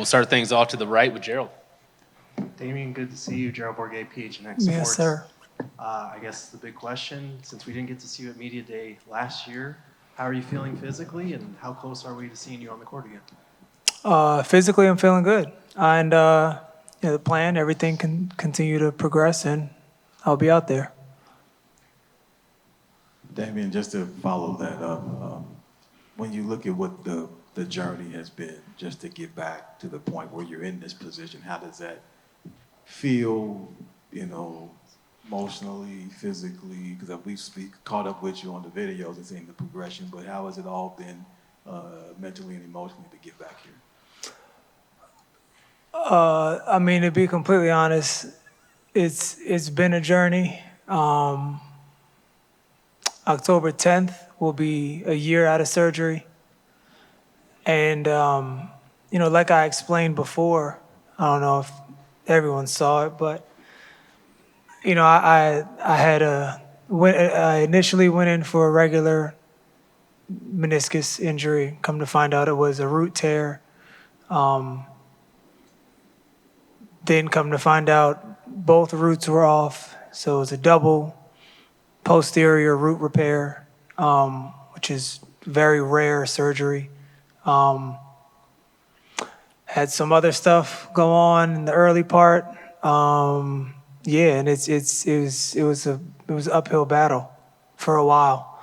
we'll start things off to the right with Gerald. Damion, good to see you. Gerald Bourget, PHNX Sports. Yes, sir. I guess the big question, since we didn't get to see you at Media Day last year, how are you feeling physically, and how close are we to seeing you on the court again? Physically, I'm feeling good. And the plan, everything can continue to progress, and I'll be out there. Damion, just to follow that up, when you look at what the journey has been, just to get back to the point where you're in this position, how does that feel, emotionally, physically? Because we've caught up with you on the videos and seen the progression, but how has it all been mentally and emotionally to get back here? To be completely honest, it's been a journey. October 10th will be a year out of surgery. And, like I explained before, I don't know if everyone saw it, but, I initially went in for a regular meniscus injury. Come to find out it was a root tear. Then come to find out both roots were off. So it was a double posterior root repair, which is very rare surgery. Had some other stuff go on in the early part. And it was an uphill battle for a while.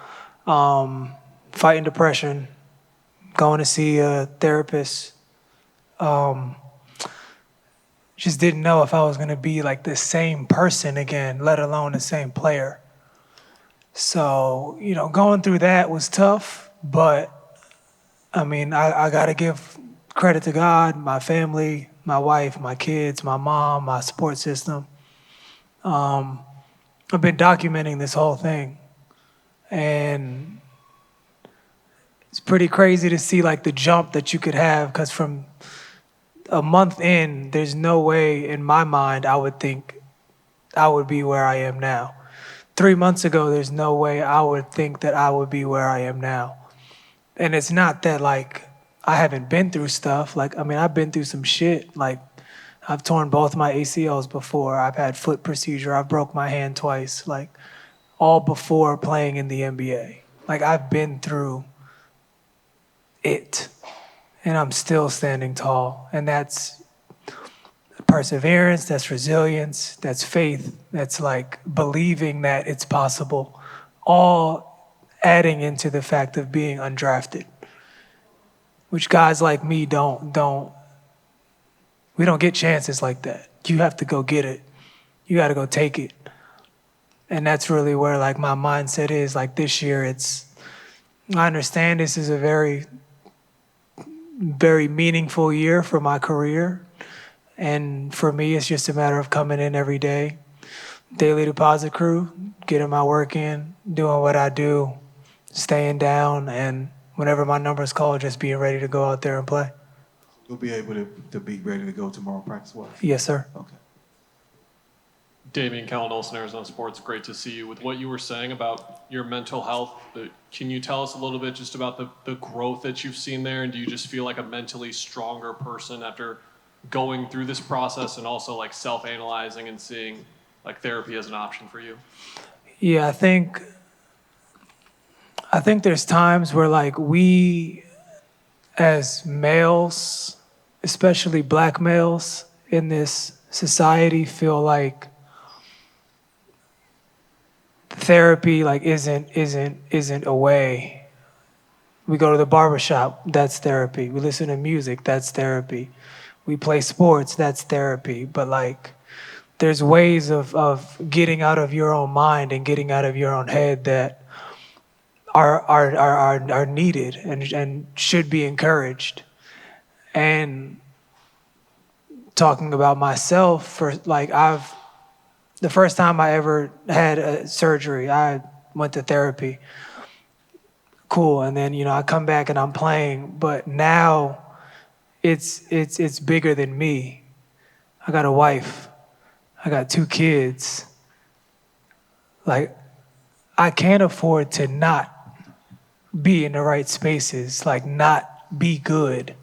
Fighting depression, going to see a therapist. Just didn't know if I was going to be like the same person again, let alone the same player. So, going through that was tough, but I got to give credit to God, my family, my wife, my kids, my mom, my support system. I've been documenting this whole thing, and it's pretty crazy to see like the jump that you could have, because from a month in, there's no way in my mind I would think I would be where I am now. 3 months ago, there's no way I would think that I would be where I am now. And it's not that like I haven't been through stuff. I've been through some shit. Like, I've torn both my ACLs before. I've had foot procedure. I've broke my hand twice. Like, all before playing in the NBA. Like, I've been through it. And I'm still standing tall. And that's perseverance, that's resilience, that's faith, that's like believing that it's possible, all adding into the fact of being undrafted, which guys like me we don't get chances like that. You have to go get it. You got to go take it. And that's really where like my mindset is. Like this year, I understand this is a very, very meaningful year for my career. And for me, it's just a matter of coming in every day, daily deposit crew, getting my work in, doing what I do, staying down, and whenever my number is called, just being ready to go out there and play. You'll be able to be ready to go tomorrow practice-wise? Yes, sir. Okay. Damion, Kellen Olson, Arizona Sports, great to see you. With what you were saying about your mental health, can you tell us a little bit just about the growth that you've seen there? And do you just feel like a mentally stronger person after going through this process, and also like self-analyzing and seeing like therapy as an option for you? Yeah, I think there's times where like we as males, especially black males in this society, feel like therapy like isn't a way. We go to the barbershop, that's therapy. We listen to music, that's therapy. We play sports, that's therapy. But like, there's ways of getting out of your own mind and getting out of your own head that are needed and should be encouraged. And talking about myself, the first time I ever had a surgery, I went to therapy. Cool, and then I come back and I'm playing, but now it's bigger than me. I got a wife. I got 2 kids. Like, I can't afford to not be in the right spaces, like not be good.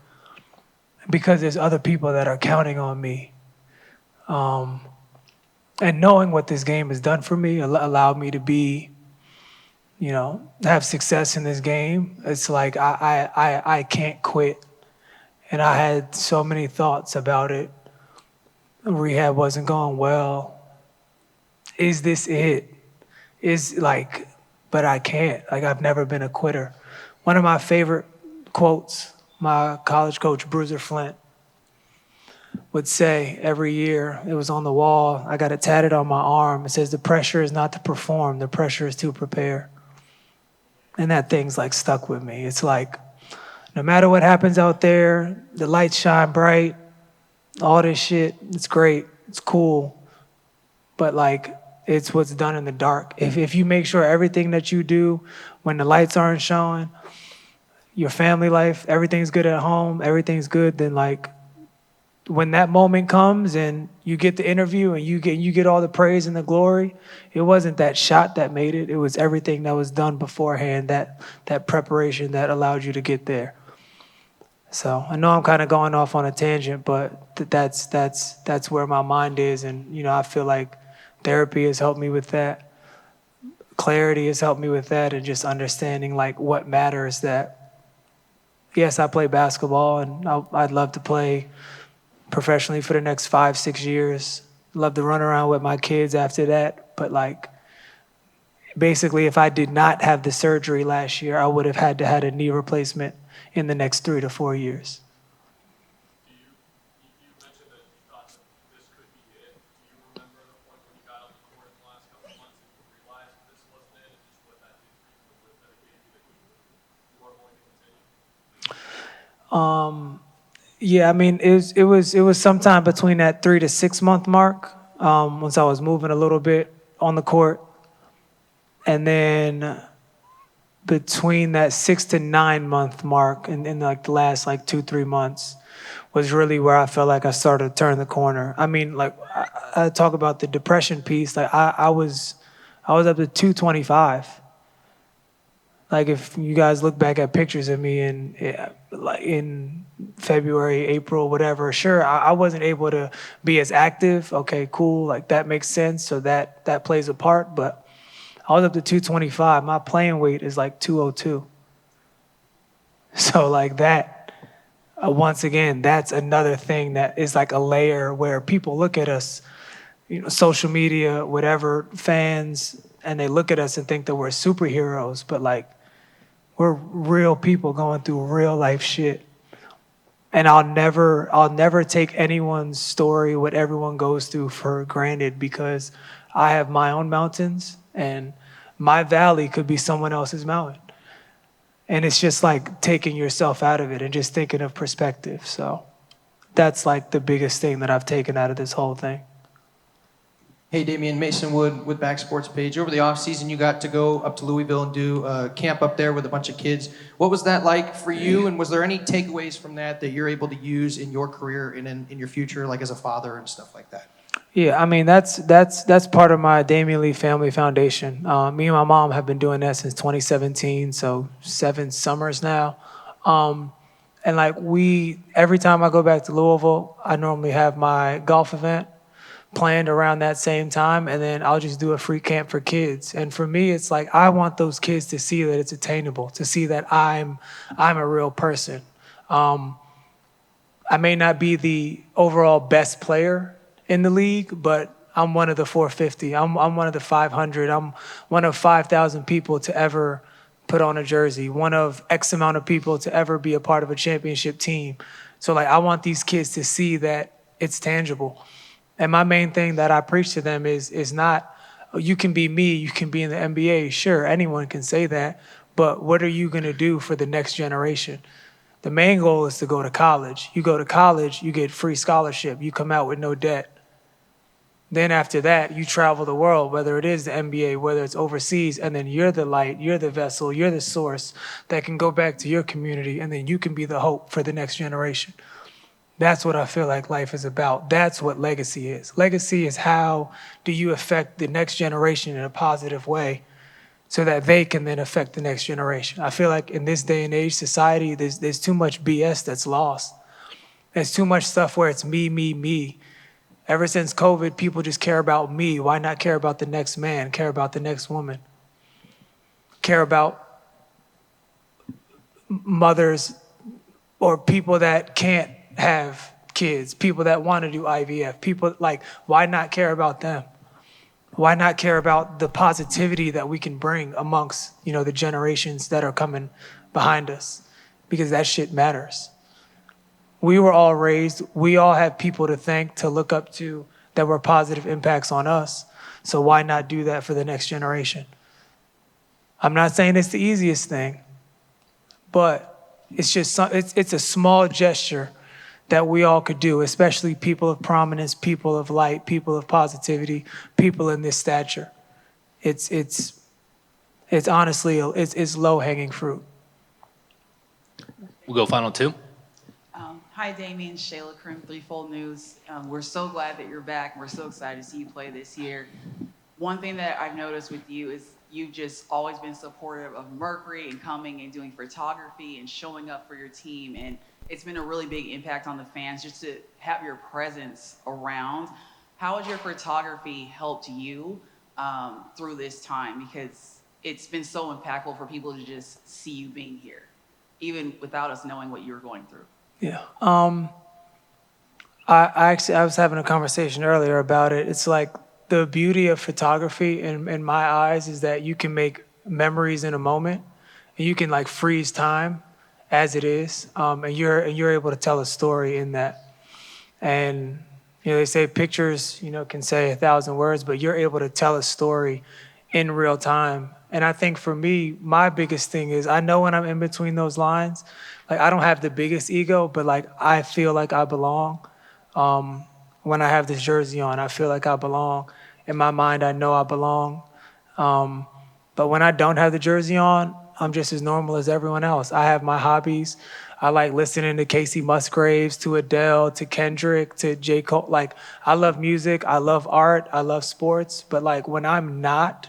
because there's other people that are counting on me. And knowing what this game has done for me allowed me to be, have success in this game. It's like I can't quit. And I had so many thoughts about it. Rehab wasn't going well. Is this it? But I can't. Like, I've never been a quitter. One of my favorite quotes, my college coach, Bruiser Flint, would say every year, it was on the wall, I got it tatted on my arm. It says, the pressure is not to perform, the pressure is to prepare. And that thing's like stuck with me. It's like, no matter what happens out there, the lights shine bright, all this shit, it's great, it's cool. But like, it's what's done in the dark. If you make sure everything that you do when the lights aren't showing, your family life, everything's good at home, everything's good, then like, when that moment comes and you get the interview and you get all the praise and the glory, it wasn't that shot that made it. It was everything that was done beforehand, that preparation that allowed you to get there. So I know I'm kind of going off on a tangent, but that's where my mind is, and I feel like therapy has helped me with that. Clarity has helped me with that, and just understanding like what matters. That yes, I play basketball, and I'd love to play professionally for the next 5-6 years. Love to run around with my kids after that. But like, basically, if I did not have the surgery last year, I would have had to had a knee replacement in the next 3 to 4 years. You mentioned that you thought that this could be it. Do you remember the point when you got on the court in the last couple of months and you realized that this wasn't it, and just what that did for you, what that gave you that you weren't going to continue? Yeah, I mean, it was sometime between that 3 to 6 month mark, once I was moving a little bit on the court, and then between that 6 to 9 month mark, and in like the last like 2-3 months, was really where I felt like I started to turn the corner. I mean, like I talk about the depression piece. Like I was up to 225. Like if you guys look back at pictures of me in February, April, whatever, sure, I wasn't able to be as active. Okay, cool, like that makes sense. So that plays a part. But I was up to 225. My playing weight is like 202. So like that, once again, that's another thing that is like a layer where people look at us, social media, whatever, fans, and they look at us and think that we're superheroes. But like, we're real people going through real life shit. And I'll never take anyone's story, what everyone goes through, for granted, because I have my own mountains and my valley could be someone else's mountain. And it's just like taking yourself out of it and just thinking of perspective. So that's like the biggest thing that I've taken out of this whole thing. Hey, Damion, Mason Wood with Back Sports Page. Over the offseason, you got to go up to Louisville and do a camp up there with a bunch of kids. What was that like for you, and was there any takeaways from that you're able to use in your career and in your future, like as a father and stuff like that? Yeah, I mean, that's part of my Damion Lee Family Foundation. Me and my mom have been doing that since 2017, so 7 summers now. And like every time I go back to Louisville, I normally have my golf event planned around that same time, and then I'll just do a free camp for kids. And for me, it's like I want those kids to see that it's attainable, to see that I'm a real person. I may not be the overall best player in the league, but I'm one of the 450. I'm one of the 500. I'm one of 5,000 people to ever put on a jersey, one of X amount of people to ever be a part of a championship team. So like, I want these kids to see that it's tangible. And my main thing that I preach to them is not, oh, you can be me, you can be in the NBA. Sure, anyone can say that, but what are you gonna do for the next generation? The main goal is to go to college. You go to college, you get free scholarship, you come out with no debt. Then after that, you travel the world, whether it is the NBA, whether it's overseas, and then you're the light, you're the vessel, you're the source that can go back to your community, and then you can be the hope for the next generation. That's what I feel like life is about. That's what legacy is. Legacy is how do you affect the next generation in a positive way so that they can then affect the next generation. I feel like in this day and age society, there's too much BS that's lost. There's too much stuff where it's me, me, me. Ever since COVID, people just care about me. Why not care about the next man, care about the next woman? Care about mothers or people that can't have kids, people that want to do IVF, people like, why not care about them? Why not care about the positivity that we can bring amongst, the generations that are coming behind us? Because that shit matters. We were all raised, we all have people to thank, to look up to, that were positive impacts on us. So why not do that for the next generation? I'm not saying it's the easiest thing, but it's just, it's a small gesture that we all could do, especially people of prominence, people of light, people of positivity, people in this stature. It's honestly, it's low-hanging fruit. We'll go final two. Hi, Damion, Shayla Krim, Threefold News. We're so glad that you're back. We're so excited to see you play this year. One thing that I've noticed with you is you've just always been supportive of Mercury and coming and doing photography and showing up for your team. And it's been a really big impact on the fans just to have your presence around. How has your photography helped you through this time? Because it's been so impactful for people to just see you being here, even without us knowing what you were going through. Yeah. I was having a conversation earlier about it. It's like the beauty of photography in my eyes is that you can make memories in a moment, and you can like freeze time as it is, and you're able to tell a story in that. And they say pictures can say 1,000 words, but you're able to tell a story in real time. And I think for me, my biggest thing is I know when I'm in between those lines, like I don't have the biggest ego, but like I feel like I belong. When I have this jersey on, I feel like I belong. In my mind, I know I belong. But when I don't have the jersey on, I'm just as normal as everyone else. I have my hobbies. I like listening to Casey Musgraves, to Adele, to Kendrick, to J. Cole. Like, I love music, I love art, I love sports. But like when I'm not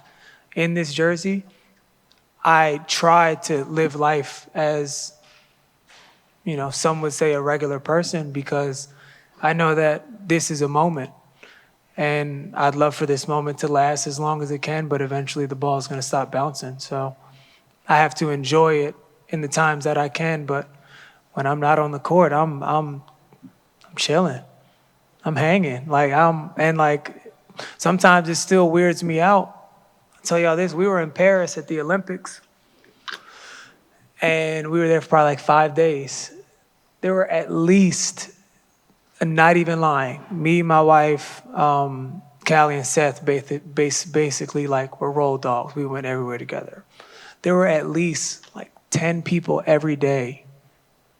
in this jersey, I try to live life as, some would say a regular person, because I know that this is a moment. And I'd love for this moment to last as long as it can, but eventually the ball is going to stop bouncing. So I have to enjoy it in the times that I can, but when I'm not on the court, I'm chilling. I'm hanging. Sometimes it still weirds me out. I'll tell y'all this, we were in Paris at the Olympics, and we were there for probably like 5 days. There were at least, not even lying, me, my wife, Callie and Seth, basically like we're road dogs. We went everywhere together. There were at least like 10 people every day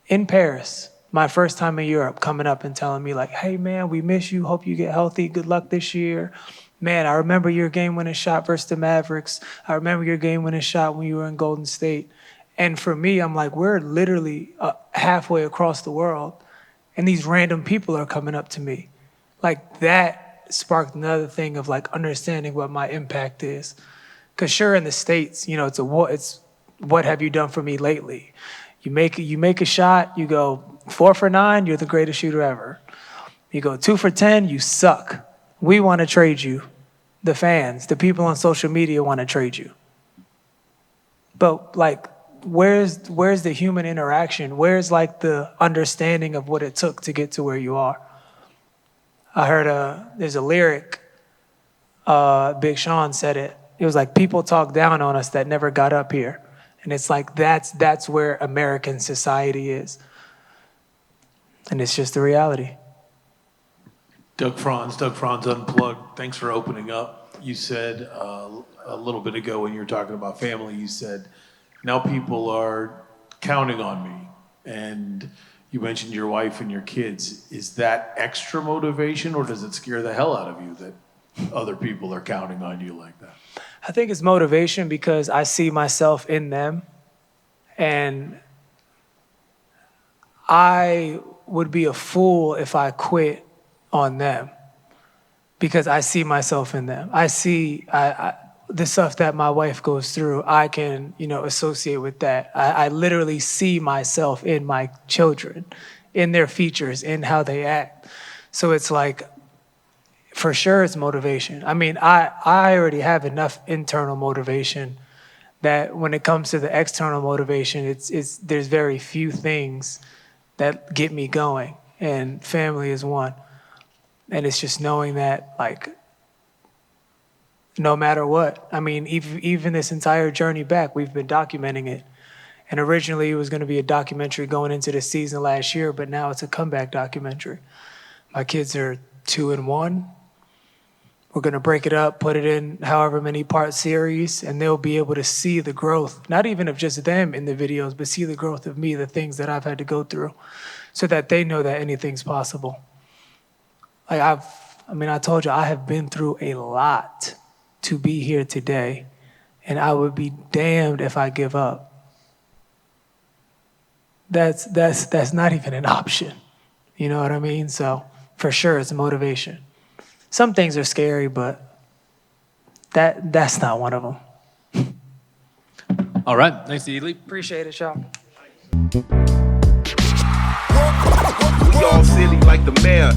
in Paris, my first time in Europe, coming up and telling me like, hey man, we miss you, hope you get healthy, good luck this year. Man, I remember your game-winning shot versus the Mavericks. I remember your game-winning shot when you were in Golden State. And for me, I'm like, we're literally halfway across the world, and these random people are coming up to me. Like, that sparked another thing of like understanding what my impact is. Because sure, in the States, it's what have you done for me lately? You make a shot, you go 4 for 9, you're the greatest shooter ever. You go 2 for 10, you suck. We want to trade you. The fans, the people on social media want to trade you. But like, where's the human interaction? Where's like the understanding of what it took to get to where you are? I heard there's a lyric, Big Sean said it. It was like, people talk down on us that never got up here. And it's like, that's where American society is. And it's just the reality. Doug Franz Unplugged. Thanks for opening up. You said a little bit ago when you were talking about family, you said, now people are counting on me. And you mentioned your wife and your kids. Is that extra motivation, or does it scare the hell out of you that other people are counting on you like that? I think it's motivation because I see myself in them, and I would be a fool if I quit on them because I see myself in them. I see the stuff that my wife goes through. I can, associate with that. I literally see myself in my children, in their features, in how they act. So it's like, for sure it's motivation. I mean, I already have enough internal motivation that when it comes to the external motivation, there's very few things that get me going, and family is one. And it's just knowing that, like, no matter what, I mean, even this entire journey back, we've been documenting it. And originally it was going to be a documentary going into the season last year, but now it's a comeback documentary. My kids are 2 and 1. We're going to break it up, put it in however many part series, and they'll be able to see the growth, not even of just them in the videos, but see the growth of me, the things that I've had to go through, so that they know that anything's possible. Like I told you, I have been through a lot to be here today, and I would be damned if I give up. That's not even an option. You know what I mean? So for sure, it's motivation. Some things are scary, but that's not one of them. All right. Thanks, Lee. Appreciate it, y'all. We all silly like the mayor.